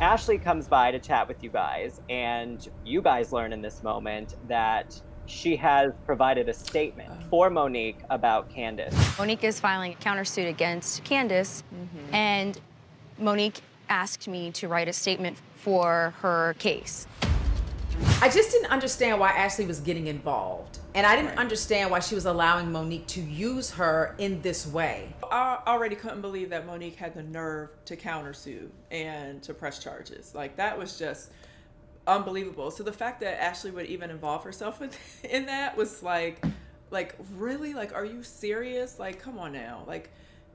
Ashley comes by to chat with you guys, and you guys learn in this moment that she has provided a statement for Monique about Candiace. Monique is filing a countersuit against Candiace, and Monique asked me to write a statement for her case. I just didn't understand why Ashley was getting involved. And I didn't understand why she was allowing Monique to use her in this way. I already couldn't believe that Monique had the nerve to countersue and to press charges. Like, that was just unbelievable. So the fact that Ashley would even involve herself in that was like, really? Like, are you serious? Like, come on now. Like,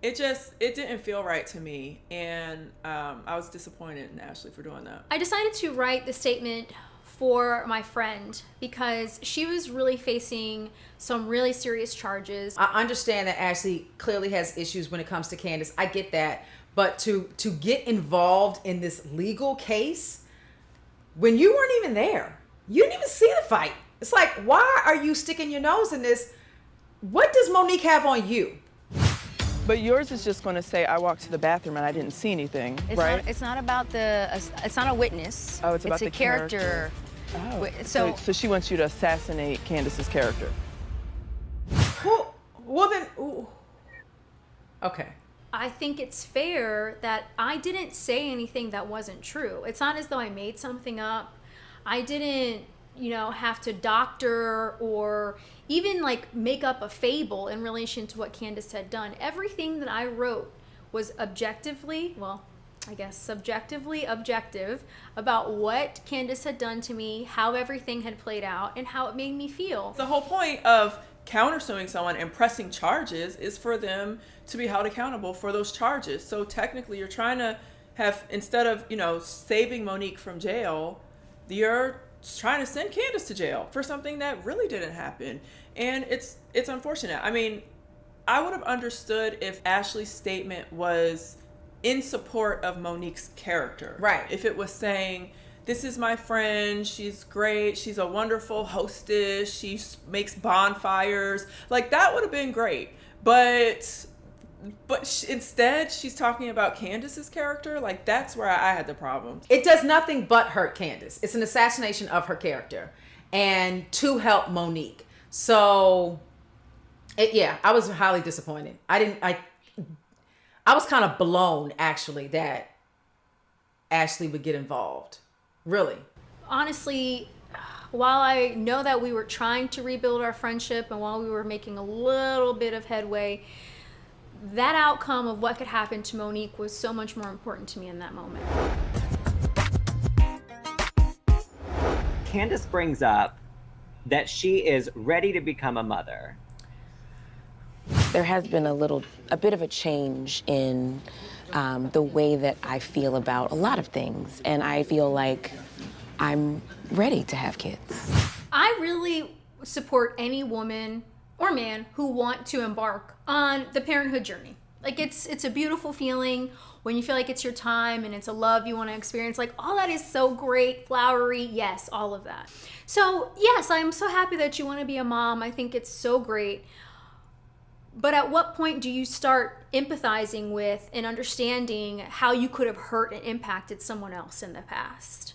it didn't feel right to me. And I was disappointed in Ashley for doing that. I decided to write the statement for my friend because she was really facing some really serious charges. I understand that Ashley clearly has issues when it comes to Candiace. I get that. But to get involved in this legal case when you weren't even there, you didn't even see the fight. It's like, why are you sticking your nose in this? What does Monique have on you? But yours is just going to say, I walked to the bathroom and I didn't see anything, right? It's not about it's not a witness. Oh, it's about the the character. Oh, So she wants you to assassinate Candiace's character. Well then, ooh. Okay. I think it's fair that I didn't say anything that wasn't true. It's not as though I made something up. I didn't, have to doctor or even like make up a fable in relation to what Candiace had done. Everything that I wrote was objectively, subjectively objective about what Candiace had done to me, how everything had played out, and how it made me feel. The whole point of countersuing someone and pressing charges is for them to be held accountable for those charges. So technically you're trying to have, instead of, saving Monique from jail, you're trying to send Candiace to jail for something that really didn't happen. And it's unfortunate. I mean, I would have understood if Ashley's statement was in support of Monique's character. Right. If it was saying, this is my friend, she's great, she's a wonderful hostess, she makes bonfires, like that would have been great. But instead she's talking about Candiace's character. Like, that's where I had the problem. It does nothing but hurt Candiace. It's an assassination of her character and to help Monique. So I was highly disappointed. I was kind of blown, actually, that Ashley would get involved. Really. Honestly, while I know that we were trying to rebuild our friendship and while we were making a little bit of headway, that outcome of what could happen to Monique was so much more important to me in that moment. Candiace brings up that she is ready to become a mother. There has been a bit of a change in the way that I feel about a lot of things, and I feel like I'm ready to have kids. I really support any woman or man who want to embark on the parenthood journey. Like, it's a beautiful feeling when you feel like it's your time and it's a love you want to experience. Like, all that is so great, flowery, yes, all of that. So yes, I'm so happy that you want to be a mom. I think it's so great. But at what point do you start empathizing with and understanding how you could have hurt and impacted someone else in the past?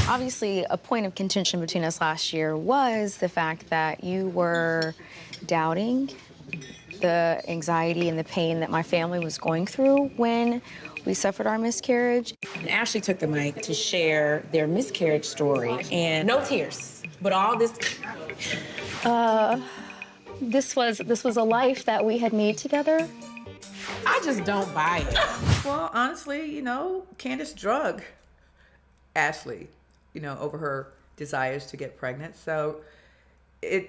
Obviously, a point of contention between us last year was the fact that you were doubting the anxiety and the pain that my family was going through when we suffered our miscarriage. And Ashley took the mic to share their miscarriage story, and no tears, but all this. This was a life that we had made together. I just don't buy it. Well, honestly, Candiace drug Ashley, over her desires to get pregnant. So it's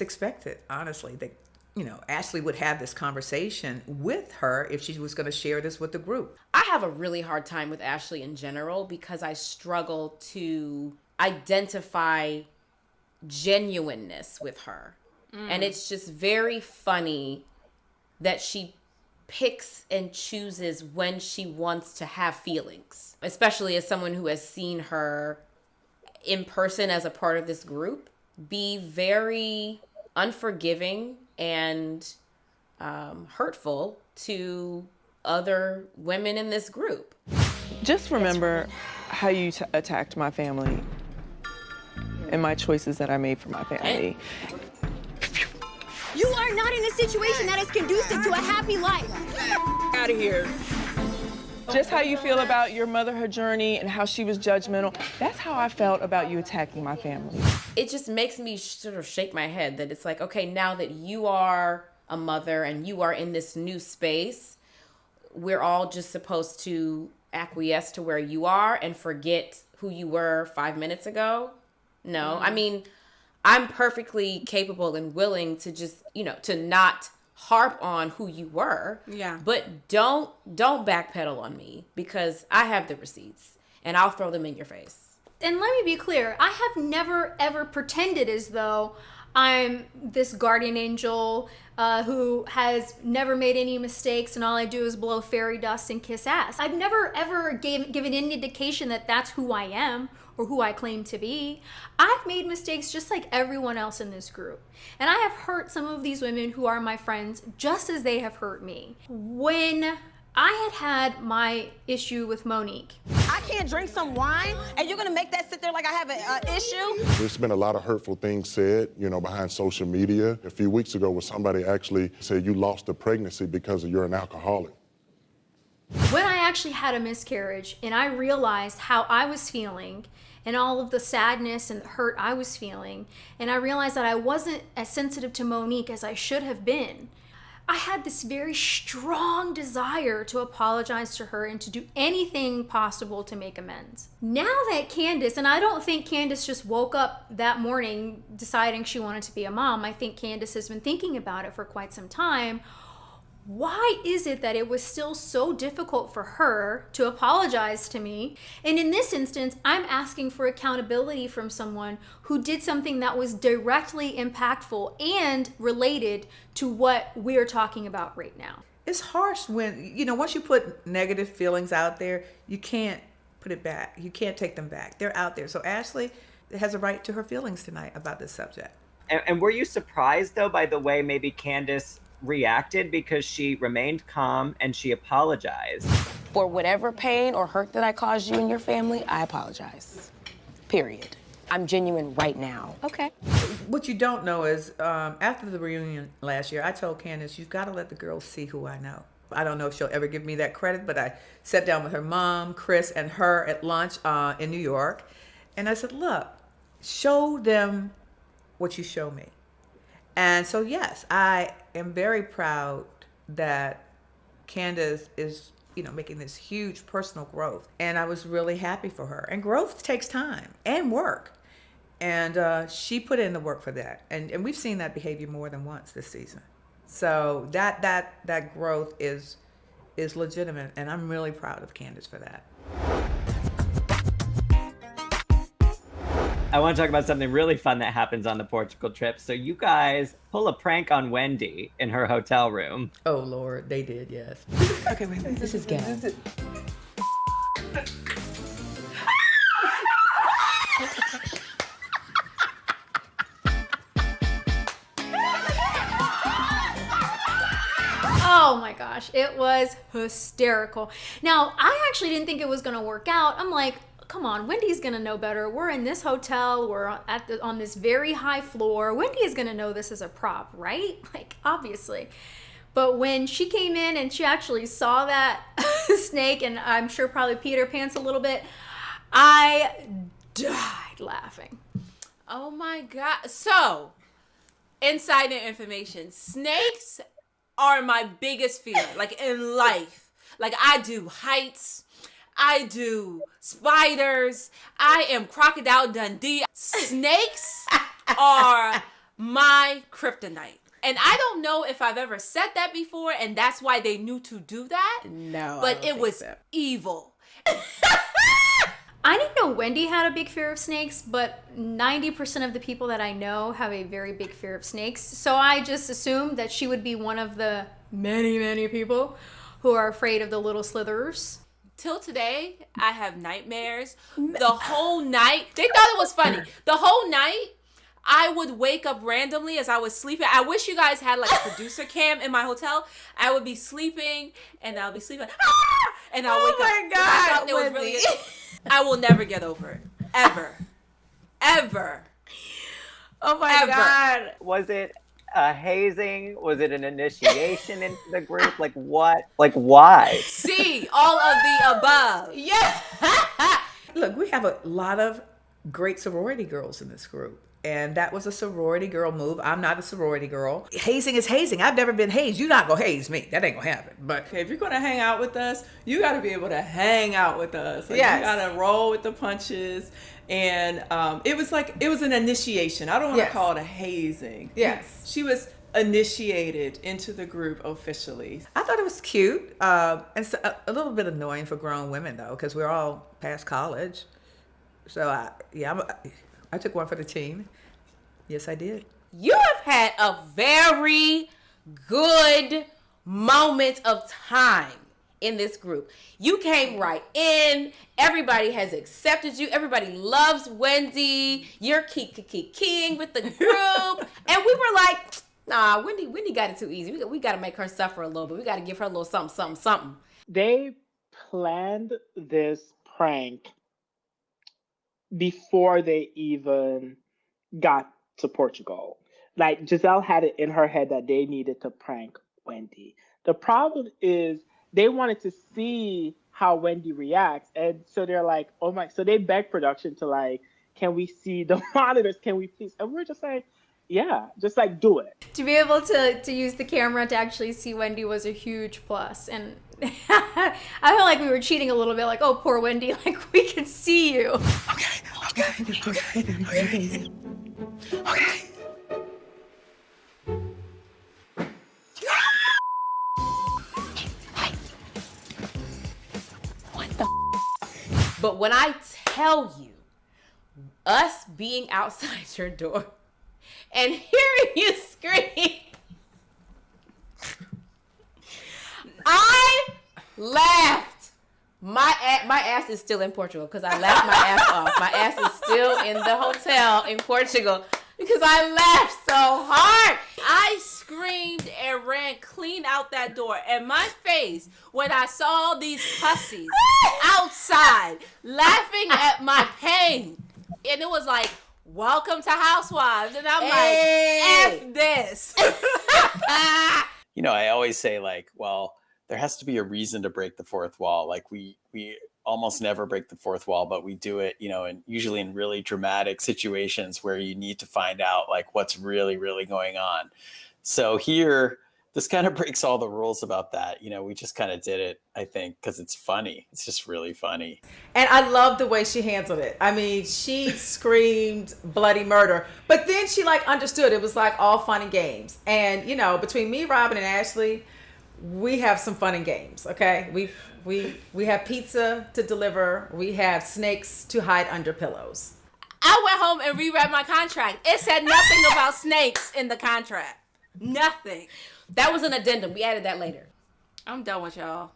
expected, honestly, that, Ashley would have this conversation with her if she was going to share this with the group. I have a really hard time with Ashley in general because I struggle to identify genuineness with her. And it's just very funny that she picks and chooses when she wants to have feelings, especially as someone who has seen her in person as a part of this group be very unforgiving and hurtful to other women in this group. Just remember how you attacked my family and my choices that I made for my family. You are not in a situation that is conducive to a happy life. Out of here. Just how you feel about your motherhood journey and how she was judgmental, that's how I felt about you attacking my family. It just makes me sort of shake my head that it's like, okay, now that you are a mother and you are in this new space, we're all just supposed to acquiesce to where you are and forget who you were 5 minutes ago. No, I mean, I'm perfectly capable and willing to just, to not harp on who you were. Yeah. But don't backpedal on me, because I have the receipts and I'll throw them in your face. And let me be clear, I have never ever pretended as though I'm this guardian angel who has never made any mistakes and all I do is blow fairy dust and kiss ass. I've never ever given any indication that that's who I am or who I claim to be. I've made mistakes just like everyone else in this group. And I have hurt some of these women who are my friends just as they have hurt me. When I had my issue with Monique. I can't drink some wine, and you're gonna make that sit there like I have an issue? There's been a lot of hurtful things said, behind social media. A few weeks ago, where somebody actually said you lost a pregnancy because you're an alcoholic. When I actually had a miscarriage and I realized how I was feeling and all of the sadness and hurt I was feeling, and I realized that I wasn't as sensitive to Monique as I should have been, I had this very strong desire to apologize to her and to do anything possible to make amends. Now that Candiace, and I don't think Candiace just woke up that morning deciding she wanted to be a mom. I think Candiace has been thinking about it for quite some time. Why is it that it was still so difficult for her to apologize to me? And in this instance, I'm asking for accountability from someone who did something that was directly impactful and related to what we're talking about right now. It's harsh when, once you put negative feelings out there, you can't put it back. You can't take them back. They're out there. So Ashley has a right to her feelings tonight about this subject. And were you surprised, though, by the way maybe Candiace reacted, because she remained calm and she apologized? For whatever pain or hurt that I caused you and your family, I apologize. Period. I'm genuine right now. Okay. What you don't know is, after the reunion last year, I told Candiace, you've got to let the girls see who I know. I don't know if she'll ever give me that credit, but I sat down with her mom, Chris, and her at lunch in New York. And I said, look, show them what you show me. And so, yes, I am very proud that Candiace is, making this huge personal growth. And I was really happy for her. And growth takes time and work. And she put in the work for that. And we've seen that behavior more than once this season. So that growth is legitimate. And I'm really proud of Candiace for that. I want to talk about something really fun that happens on the Portugal trip. So you guys pull a prank on Wendy in her hotel room. Oh, Lord, they did, yes. Okay, wait, this is Gail. Oh my gosh, it was hysterical. Now, I actually didn't think it was gonna work out. I'm like, come on, Wendy's gonna know better. We're in this hotel, we're on this very high floor. Wendy is gonna know this is a prop, right? Like, obviously. But when she came in and she actually saw that snake, and I'm sure probably peed her pants a little bit, I died laughing. Oh my God. So, insider information. Snakes are my biggest fear, like in life. Like, I do heights, I do spiders, I am Crocodile Dundee. Snakes are my kryptonite. And I don't know if I've ever said that before, and that's why they knew to do that. No, but it was evil. I didn't know Wendy had a big fear of snakes, but 90% of the people that I know have a very big fear of snakes. So I just assumed that she would be one of the many, many people who are afraid of the little slitherers. Till today, I have nightmares. The whole night, they thought it was funny. The whole night, I would wake up randomly as I was sleeping. I wish you guys had like a producer cam in my hotel. I would be sleeping and I'll be sleeping. And I'll wake up. Oh my God, It was really I will never get over it. Ever. Ever. Oh my God. Was it a hazing? Was it an initiation into the group? Like what? Like why? See, all of the above. Yeah. Look, we have a lot of great sorority girls in this group. And that was a sorority girl move. I'm not a sorority girl. Hazing is hazing. I've never been hazed. You're not gonna haze me. That ain't gonna happen. But Okay, if you're gonna hang out with us, you gotta be able to hang out with us. Like, Yes. You gotta roll with the punches. And it was an initiation. I don't want to Yes. call it a hazing. Yes. She was initiated into the group officially. I thought it was cute. And it's a little bit annoying for grown women though, because we're all past college. So I took one for the team. Yes, I did. You have had a very good moment of time in this group. You came right in. Everybody has accepted you. Everybody loves Wendy. You're keying with the group. And we were like, nah, Wendy got it too easy. We got to make her suffer a little bit. We got to give her a little something. They planned this prank before they even got to Portugal. Like, Gizelle had it in her head that they needed to prank Wendy. The problem is they wanted to see how Wendy reacts. And so they're like, oh my, so they begged production to like, can we see the monitors? Can we please? And we're just like, yeah, just like do it. To be able to use the camera to actually see Wendy was a huge plus. And I felt like we were cheating a little bit, like, oh, poor Wendy, like we could see you. Okay. But when I tell you, us being outside your door and hearing you scream, I laughed. My ass is still in Portugal because I laughed my ass off. My ass is still in the hotel in Portugal because I laughed so hard. I screamed and ran clean out that door. And my face, when I saw these pussies outside laughing at my pain, and it was like, welcome to Housewives. And I'm like, F this. You know, I always say like, well, there has to be a reason to break the fourth wall. Like we almost never break the fourth wall, but we do it, you know, and usually in really dramatic situations where you need to find out like what's really, really going on. So here, this kind of breaks all the rules about that. You know, we just kind of did it, I think, because it's funny. It's just really funny. And I love the way she handled it. I mean, she screamed bloody murder, but then she like understood it was like all fun and games. And, you know, between me, Robyn, and Ashley, we have some fun and games, okay? We have pizza to deliver. We have snakes to hide under pillows. I went home and reread my contract. It said nothing about snakes in the contract. Nothing. That was an addendum. We added that later. I'm done with y'all.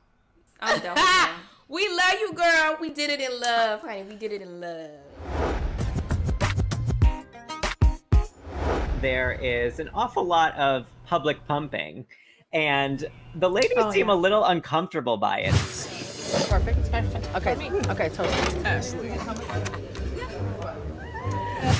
I'm done with y'all. We love you, girl. We did it in love, honey. We did it in love. There is an awful lot of public pumping, and the ladies seem a little uncomfortable by it. Perfect. Okay, totally. Ashley.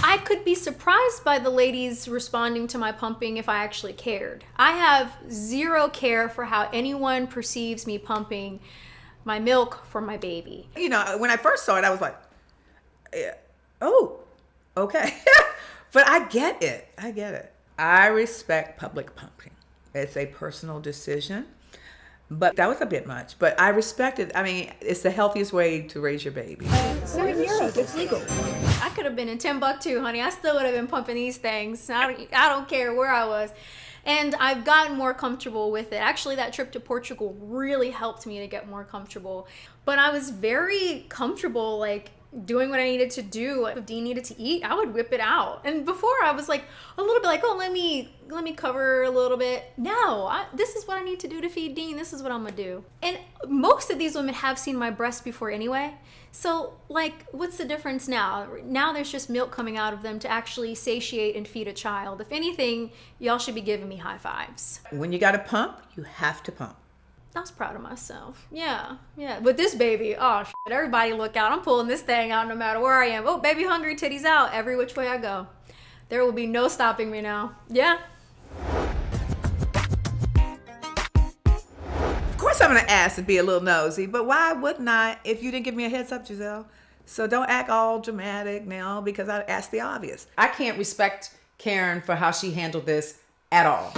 I could be surprised by the ladies responding to my pumping if I actually cared. I have zero care for how anyone perceives me pumping my milk for my baby. You know, when I first saw it, I was like, oh, okay. But I get it. I respect public pumping. It's a personal decision. But that was a bit much. But I respect it. I mean, it's the healthiest way to raise your baby. So in Europe, it's legal. I could have been in Timbuktu, honey. I still would have been pumping these things. I don't care where I was. And I've gotten more comfortable with it. Actually, that trip to Portugal really helped me to get more comfortable. But I was very comfortable, like, doing what I needed to do. If Dean needed to eat, I would whip it out. And before I was like a little bit like, oh, let me cover a little bit. No, this is what I need to do to feed Dean. This is what I'm gonna do. And most of these women have seen my breasts before anyway. So, like, what's the difference now? Now there's just milk coming out of them to actually satiate and feed a child. If anything, y'all should be giving me high fives. When you got to pump, you have to pump. I was proud of myself. Yeah. But this baby, oh, shit, everybody look out. I'm pulling this thing out no matter where I am. Oh, baby hungry, titties out, every which way I go. There will be no stopping me now. Yeah. Of course I'm going to ask to be a little nosy, but why wouldn't I if you didn't give me a heads up, Gizelle? So don't act all dramatic now because I asked the obvious. I can't respect Karen for how she handled this at all.